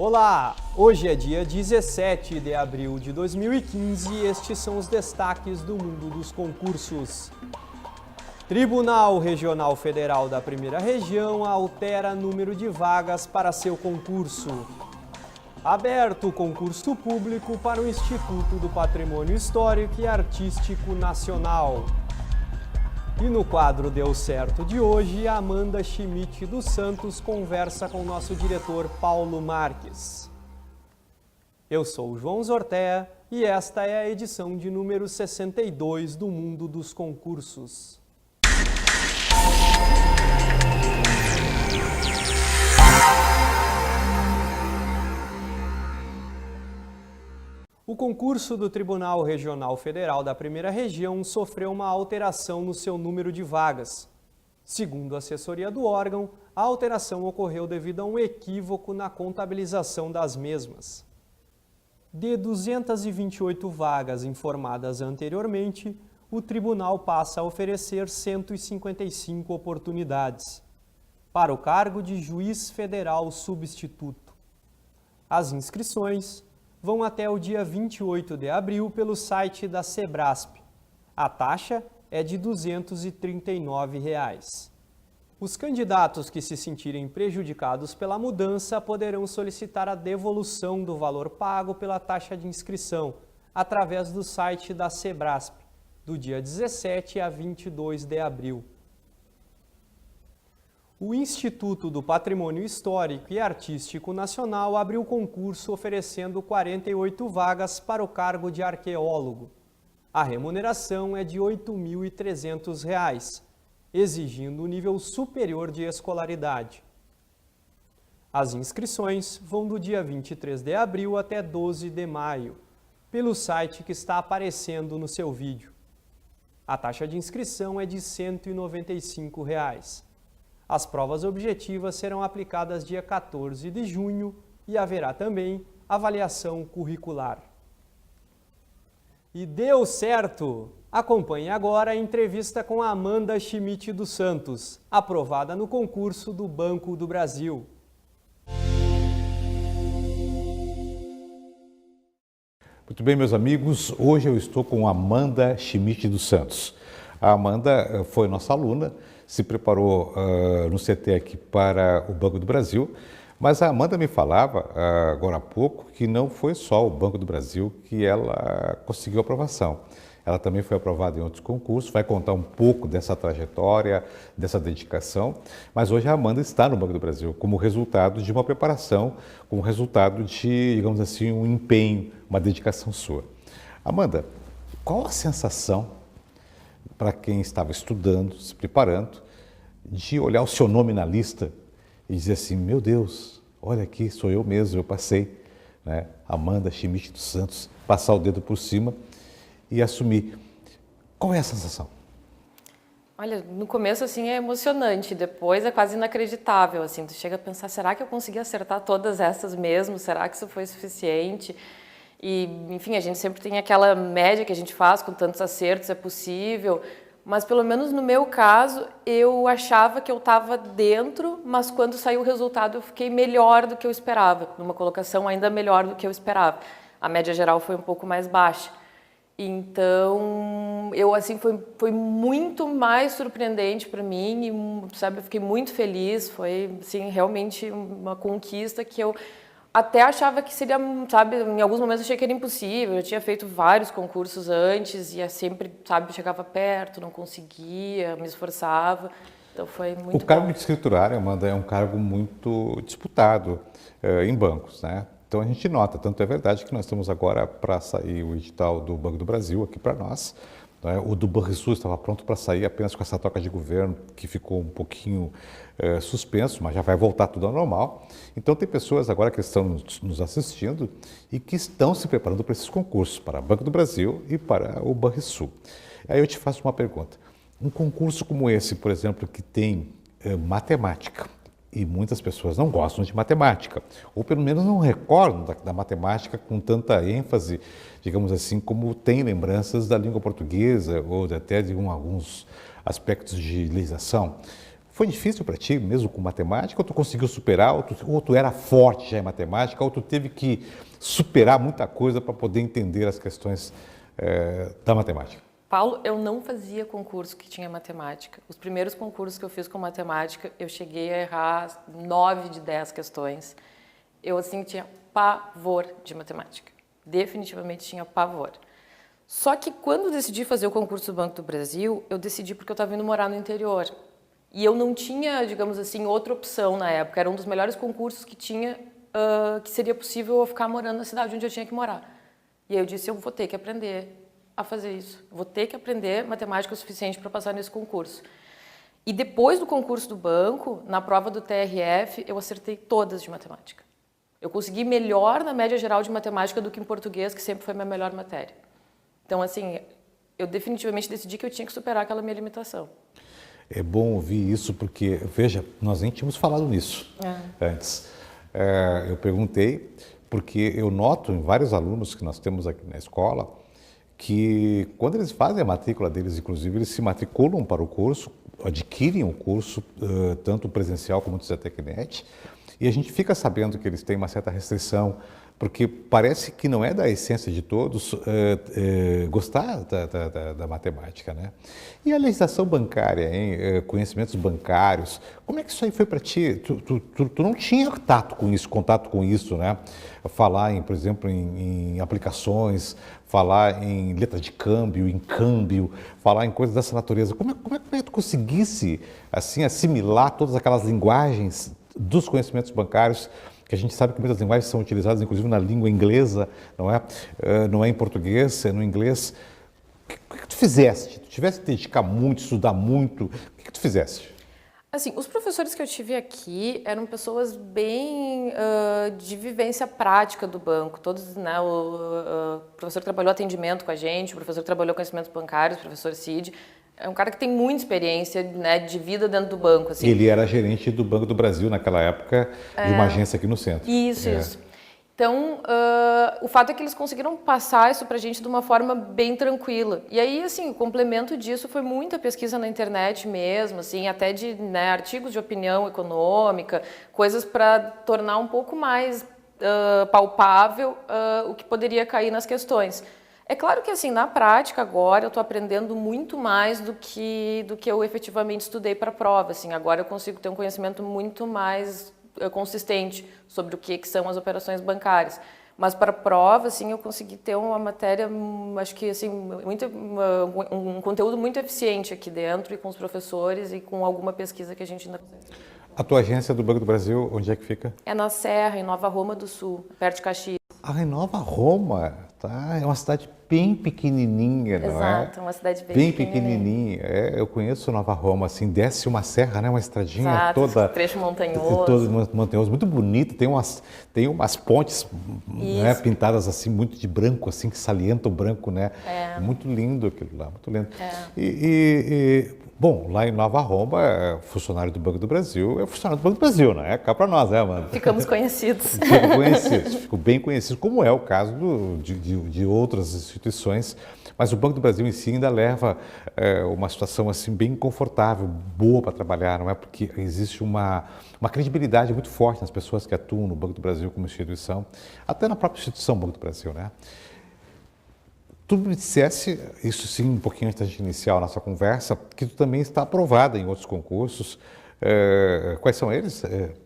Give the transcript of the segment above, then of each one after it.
Olá! Hoje é dia 17 de abril de 2015 e estes são os destaques do mundo dos concursos. Tribunal Regional Federal da Primeira Região altera número de vagas para seu concurso. Aberto o concurso público para o Instituto do Patrimônio Histórico e Artístico Nacional. E no quadro Deu Certo de hoje, Amanda Schmidt dos Santos conversa com o nosso diretor Paulo Marques. Eu sou o João Zortea e esta é a edição de número 62 do Mundo dos Concursos. O concurso do Tribunal Regional Federal da Primeira Região sofreu uma alteração no seu número de vagas. Segundo a assessoria do órgão, a alteração ocorreu devido a um equívoco na contabilização das mesmas. De 228 vagas informadas anteriormente, o tribunal passa a oferecer 155 oportunidades para o cargo de juiz federal substituto. As inscrições vão até o dia 28 de abril pelo site da Sebrasp. A taxa é de R$ 239. Os candidatos que se sentirem prejudicados pela mudança poderão solicitar a devolução do valor pago pela taxa de inscrição através do site da Sebrasp, do dia 17 a 22 de abril. O Instituto do Patrimônio Histórico e Artístico Nacional abriu concurso oferecendo 48 vagas para o cargo de arqueólogo. A remuneração é de R$ 8.300, exigindo um nível superior de escolaridade. As inscrições vão do dia 23 de abril até 12 de maio, pelo site que está aparecendo no seu vídeo. A taxa de inscrição é de R$ 195. As provas objetivas serão aplicadas dia 14 de junho e haverá também avaliação curricular. E deu certo! Acompanhe agora a entrevista com a Amanda Schmidt dos Santos, aprovada no concurso do Banco do Brasil. Muito bem, meus amigos, hoje eu estou com a Amanda Schmidt dos Santos. A Amanda foi nossa aluna, se preparou no CETEC para o Banco do Brasil, mas a Amanda me falava agora há pouco que não foi só o Banco do Brasil que ela conseguiu aprovação. Ela também foi aprovada em outros concursos, vai contar um pouco dessa trajetória, dessa dedicação, mas hoje a Amanda está no Banco do Brasil como resultado de uma preparação, como resultado de, digamos assim, um empenho, uma dedicação sua. Amanda, qual a sensação para quem estava estudando, se preparando, de olhar o seu nome na lista e dizer assim, meu Deus, olha aqui, sou eu mesmo, eu passei, né? Amanda Schmidt dos Santos, passar o dedo por cima e assumir. Qual é a sensação? Olha, no começo assim é emocionante, depois é quase inacreditável, assim, tu chega a pensar, será que eu consegui acertar todas essas mesmo? Será que isso foi suficiente? E, enfim, a gente sempre tem aquela média que a gente faz, com tantos acertos é possível, mas pelo menos no meu caso, eu achava que eu estava dentro, mas quando saiu o resultado eu fiquei melhor do que eu esperava, numa colocação ainda melhor do que eu esperava. A média geral foi um pouco mais baixa. Então, eu assim, foi muito mais surpreendente para mim e, sabe, eu fiquei muito feliz, foi, assim, realmente uma conquista que eu até achava que seria, sabe, em alguns momentos eu achei que era impossível, eu tinha feito vários concursos antes e sempre, sabe, chegava perto, não conseguia, me esforçava, então foi muito bom. O cargo de escriturário, Amanda, é um cargo muito disputado em bancos, né? Então a gente nota, tanto é verdade que nós estamos agora para sair o edital do Banco do Brasil aqui para nós, né? O do Banrisul estava pronto para sair apenas com essa troca de governo que ficou um pouquinho suspenso, mas já vai voltar tudo ao normal. Então tem pessoas agora que estão nos assistindo e que estão se preparando para esses concursos, para o Banco do Brasil e para o Banrisul. Aí eu te faço uma pergunta. Um concurso como esse, por exemplo, que tem matemática, e muitas pessoas não gostam de matemática, ou pelo menos não recordam da matemática com tanta ênfase, digamos assim, como tem lembranças da língua portuguesa ou até de alguns aspectos de legislação. foi difícil para ti, mesmo com matemática, ou tu conseguiu superar, ou tu era forte já em matemática, ou tu teve que superar muita coisa para poder entender as questões da matemática? Paulo, eu não fazia concurso que tinha matemática. Os primeiros concursos que eu fiz com matemática, eu cheguei a errar 9 de 10 questões. Eu, assim, tinha pavor de matemática. Definitivamente tinha pavor. Só que quando eu decidi fazer o concurso do Banco do Brasil, eu decidi porque eu estava indo morar no interior. E eu não tinha, digamos assim, outra opção na época. Era um dos melhores concursos que tinha, que seria possível eu ficar morando na cidade onde eu tinha que morar. E aí eu disse, eu vou ter que aprender a fazer isso. Vou ter que aprender matemática o suficiente para passar nesse concurso. E depois do concurso do banco, na prova do TRF, eu acertei todas de matemática. Eu consegui melhor na média geral de matemática do que em português, que sempre foi a minha melhor matéria. Então, assim, eu definitivamente decidi que eu tinha que superar aquela minha limitação. É bom ouvir isso porque, veja, nós nem tínhamos falado nisso antes. Eu perguntei porque eu noto em vários alunos que nós temos aqui na escola que quando eles fazem a matrícula deles, inclusive, eles se matriculam para o curso, adquirem o curso, tanto presencial como do Tecnet, e a gente fica sabendo que eles têm uma certa restrição, porque parece que não é da essência de todos gostar da matemática, né? E a legislação bancária, hein? Conhecimentos bancários, como é que isso aí foi para ti? Tu não tinha contato com isso, né? Falar, por exemplo, em aplicações, falar em letra de câmbio, em câmbio, falar em coisas dessa natureza. Como é que tu conseguisse assim, assimilar todas aquelas linguagens dos conhecimentos bancários, que a gente sabe que muitas linguagens são utilizadas, inclusive na língua inglesa, não é? Não é em português, é no inglês. O que tu fizeste? Tu tivesse que dedicar muito, estudar muito, o que tu fizeste? Assim, os professores que eu tive aqui eram pessoas bem de vivência prática do banco. Todos, né, o professor que trabalhou atendimento com a gente, o professor que trabalhou conhecimentos bancários, o professor Cid, é um cara que tem muita experiência, né, de vida dentro do banco. Assim. Ele era gerente do Banco do Brasil naquela época, de uma agência aqui no centro. Isso. Então, o fato é que eles conseguiram passar isso para a gente de uma forma bem tranquila. E aí, assim, o complemento disso foi muita pesquisa na internet mesmo, assim, até de artigos de opinião econômica, coisas para tornar um pouco mais palpável o que poderia cair nas questões. É claro que, assim, na prática agora eu estou aprendendo muito mais do que eu efetivamente estudei para a prova. Assim, agora eu consigo ter um conhecimento muito mais consistente sobre o que são as operações bancárias. Mas para a prova, assim, eu consegui ter uma matéria, acho que, assim, um conteúdo muito eficiente aqui dentro e com os professores e com alguma pesquisa que a gente ainda consegue. A tua agência do Banco do Brasil, onde é que fica? É na Serra, em Nova Roma do Sul, perto de Caxias. Ah, em Nova Roma, tá? É uma cidade bem pequenininha, não é? Exato, uma cidade bem pequenininha. Eu conheço Nova Roma, assim, desce uma serra, né? Uma estradinha toda... trecho montanhoso. Todo montanhoso, muito bonito, tem umas pontes, né, pintadas assim, muito de branco, assim, que salientam o branco, né? Muito lindo aquilo lá, muito lindo. Bom, lá em Nova Roma, funcionário do Banco do Brasil é funcionário do Banco do Brasil, não é? Cá para nós, né, Amanda? Ficamos conhecidos. Fico bem conhecido, como é o caso de outras instituições, mas o Banco do Brasil em si ainda leva uma situação assim bem confortável, boa para trabalhar, não é? Porque existe uma credibilidade muito forte nas pessoas que atuam no Banco do Brasil como instituição, até na própria instituição Banco do Brasil, né? Tu me dissesse, isso sim, um pouquinho antes da gente iniciar a nossa conversa, que tu também está aprovada em outros concursos. Quais são eles?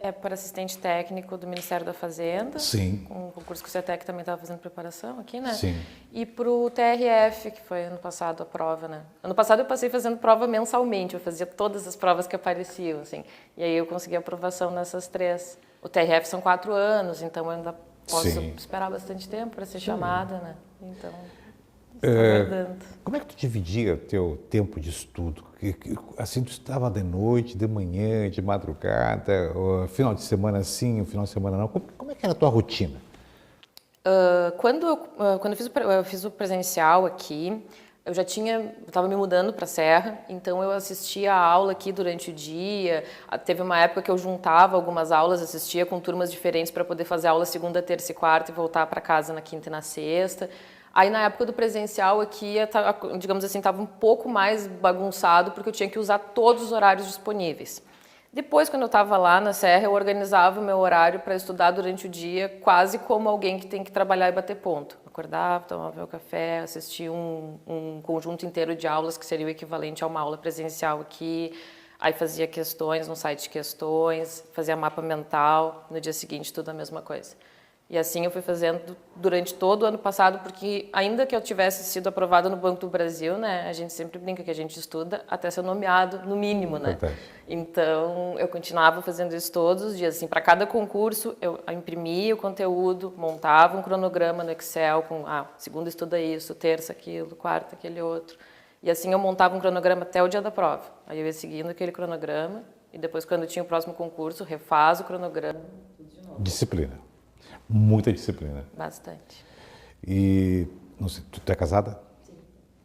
É para assistente técnico do Ministério da Fazenda. Sim. Um concurso que o CETEC também estava fazendo preparação aqui, né? Sim. E para o TRF, que foi ano passado a prova, né? Ano passado eu passei fazendo prova mensalmente, eu fazia todas as provas que apareciam, assim. E aí eu consegui aprovação nessas 3. O TRF são 4 anos, então eu ainda posso esperar bastante tempo para ser chamada, né? Então... Como é que tu dividia o teu tempo de estudo? Assim, tu estava de noite, de manhã, de madrugada, final de semana sim, final de semana não. Como é que era a tua rotina? Quando eu fiz o presencial aqui, eu estava me mudando para a Serra, então eu assistia a aula aqui durante o dia. Teve uma época que eu juntava algumas aulas, assistia com turmas diferentes para poder fazer aula segunda, terça e quarta e voltar para casa na quinta e na sexta. Aí, na época do presencial, aqui, digamos assim, estava um pouco mais bagunçado, porque eu tinha que usar todos os horários disponíveis. Depois, quando eu estava lá na Serra, eu organizava o meu horário para estudar durante o dia, quase como alguém que tem que trabalhar e bater ponto. Acordava, tomava meu café, assistia um conjunto inteiro de aulas, que seria o equivalente a uma aula presencial aqui. Aí fazia questões no site de questões, fazia mapa mental, no dia seguinte tudo a mesma coisa. E assim eu fui fazendo durante todo o ano passado, porque ainda que eu tivesse sido aprovada no Banco do Brasil, né, a gente sempre brinca que a gente estuda até ser nomeado, no mínimo, né? Verdade. Então eu continuava fazendo isso todos os dias, assim, para cada concurso eu imprimia o conteúdo, montava um cronograma no Excel com, segunda estuda isso, terça aquilo, quarta aquele outro. E assim eu montava um cronograma até o dia da prova. Aí eu ia seguindo aquele cronograma e depois quando tinha o próximo concurso, refaz o cronograma. Disciplina. Muita disciplina. Bastante. E, não sei, tu é casada? Sim.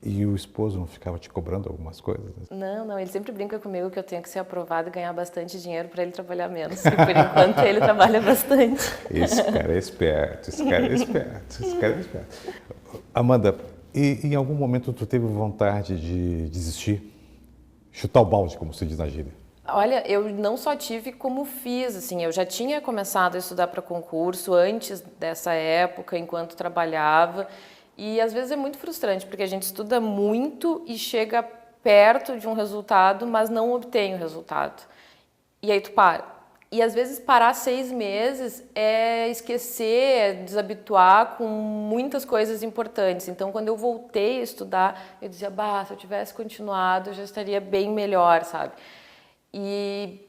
E o esposo não ficava te cobrando algumas coisas? Não, ele sempre brinca comigo que eu tenho que ser aprovada e ganhar bastante dinheiro para ele trabalhar menos. E por enquanto ele trabalha bastante. Esse cara é esperto, esse cara é esperto, esse cara é esperto. Amanda, e em algum momento tu teve vontade de desistir? Chutar o balde, como se diz na gíria? Olha, eu não só tive como fiz, assim, eu já tinha começado a estudar para concurso antes dessa época, enquanto trabalhava, e às vezes é muito frustrante, porque a gente estuda muito e chega perto de um resultado, mas não obtém o resultado. E aí tu para. E às vezes parar 6 meses é esquecer, é desabituar com muitas coisas importantes. Então, quando eu voltei a estudar, eu dizia, se eu tivesse continuado, eu já estaria bem melhor, sabe? E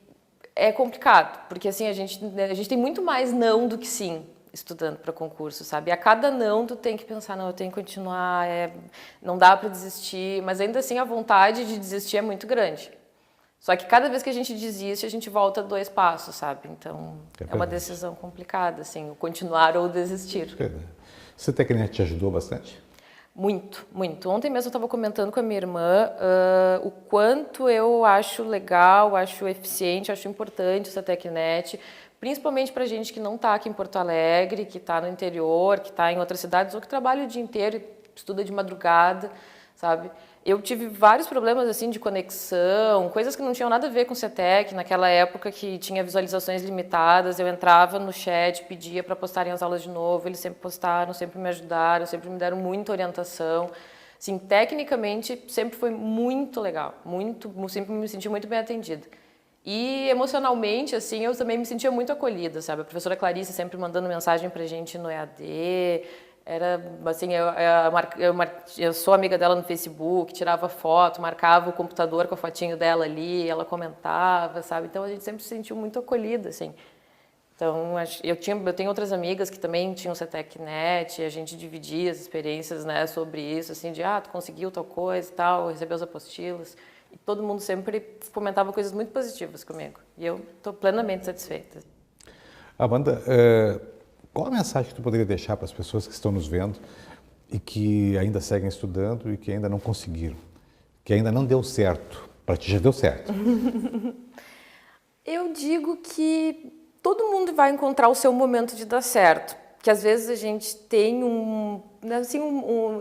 é complicado, porque assim, a gente tem muito mais não do que sim estudando para concurso, sabe? E a cada não tu tem que pensar, não, eu tenho que continuar, não dá para desistir, mas ainda assim a vontade de desistir é muito grande. Só que cada vez que a gente desiste, a gente volta 2 passos, sabe? Então é uma decisão complicada, assim, o continuar ou desistir. Essa técnica te ajudou bastante? Muito, muito. Ontem mesmo eu estava comentando com a minha irmã o quanto eu acho legal, acho eficiente, acho importante essa Tecnet, principalmente para gente que não está aqui em Porto Alegre, que está no interior, que está em outras cidades ou que trabalha o dia inteiro e estuda de madrugada, sabe? Eu tive vários problemas assim de conexão, coisas que não tinham nada a ver com o CETEC, naquela época que tinha visualizações limitadas, eu entrava no chat, pedia para postarem as aulas de novo, eles sempre postaram, sempre me ajudaram, sempre me deram muita orientação. Assim, tecnicamente, sempre foi muito legal, sempre me senti muito bem atendida. E emocionalmente, assim, eu também me sentia muito acolhida, sabe? A professora Clarice sempre mandando mensagem pra gente no EAD. Era, assim, eu sou amiga dela no Facebook, tirava foto, marcava o computador com a fotinho dela ali, ela comentava, sabe? Então a gente sempre se sentiu muito acolhida, assim. Então eu tenho outras amigas que também tinham CETEC-NET, a gente dividia as experiências, né, sobre isso, assim, de tu conseguiu tal coisa e tal, recebeu as apostilas. E todo mundo sempre comentava coisas muito positivas comigo. E eu estou plenamente satisfeita. Amanda, qual a mensagem que tu poderia deixar para as pessoas que estão nos vendo e que ainda seguem estudando e que ainda não conseguiram, que ainda não deu certo? Para ti já deu certo. Eu digo que todo mundo vai encontrar o seu momento de dar certo. Que às vezes a gente tem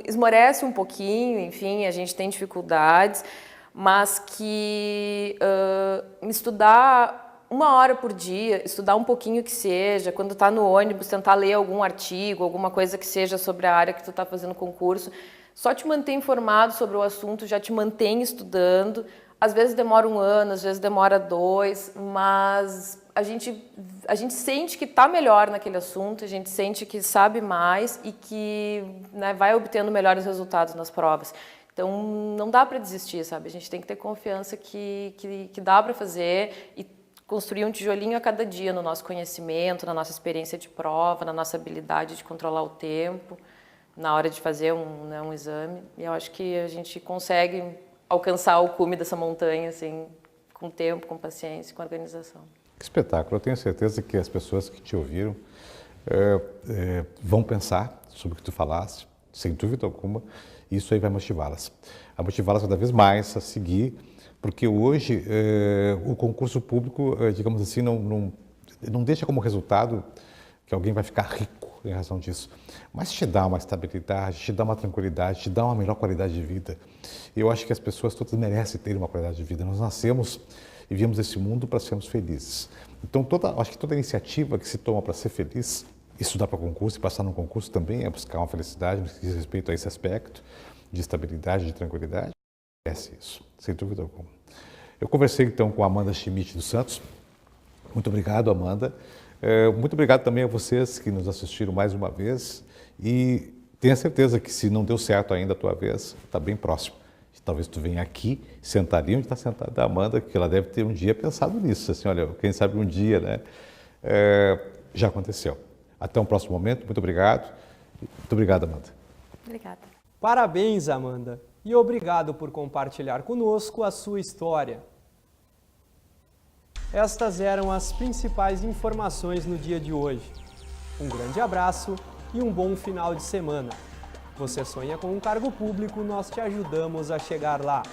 esmorece um pouquinho, enfim, a gente tem dificuldades, mas que estudar 1 hora por dia, estudar um pouquinho que seja, quando está no ônibus, tentar ler algum artigo, alguma coisa que seja sobre a área que tu está fazendo concurso, só te manter informado sobre o assunto, já te mantém estudando. Às vezes demora 1 ano, às vezes demora 2, mas a gente sente que está melhor naquele assunto, a gente sente que sabe mais e que, né, vai obtendo melhores resultados nas provas. Então, não dá para desistir, sabe? A gente tem que ter confiança que dá para fazer e construir um tijolinho a cada dia no nosso conhecimento, na nossa experiência de prova, na nossa habilidade de controlar o tempo, na hora de fazer um exame. E eu acho que a gente consegue alcançar o cume dessa montanha, assim, com tempo, com paciência, com organização. Que espetáculo! Eu tenho certeza que as pessoas que te ouviram vão pensar sobre o que tu falaste, sem dúvida alguma, e isso aí vai motivá-las. A motivá-las cada vez mais a seguir, porque hoje o concurso público, digamos assim, não deixa como resultado que alguém vai ficar rico em razão disso, mas te dá uma estabilidade, te dá uma tranquilidade, te dá uma melhor qualidade de vida. Eu acho que as pessoas todas merecem ter uma qualidade de vida. Nós nascemos e viemos esse mundo para sermos felizes. Então, acho que toda iniciativa que se toma para ser feliz, estudar para concurso e passar no concurso também é buscar uma felicidade no que diz respeito a esse aspecto de estabilidade, de tranquilidade. É isso, sem dúvida alguma. Eu conversei então com a Amanda Schmidt dos Santos. Muito obrigado, Amanda. Muito obrigado também a vocês que nos assistiram mais uma vez e tenha certeza que se não deu certo ainda a tua vez, está bem próximo. Talvez tu venha aqui, sentar ali onde está sentada a Amanda, que ela deve ter um dia pensado nisso, assim, olha, quem sabe um dia, né? Já aconteceu. Até um próximo momento, muito obrigado. Muito obrigado, Amanda. Obrigada. Parabéns, Amanda, e obrigado por compartilhar conosco a sua história. Estas eram as principais informações no dia de hoje. Um grande abraço e um bom final de semana. Você sonha com um cargo público, nós te ajudamos a chegar lá.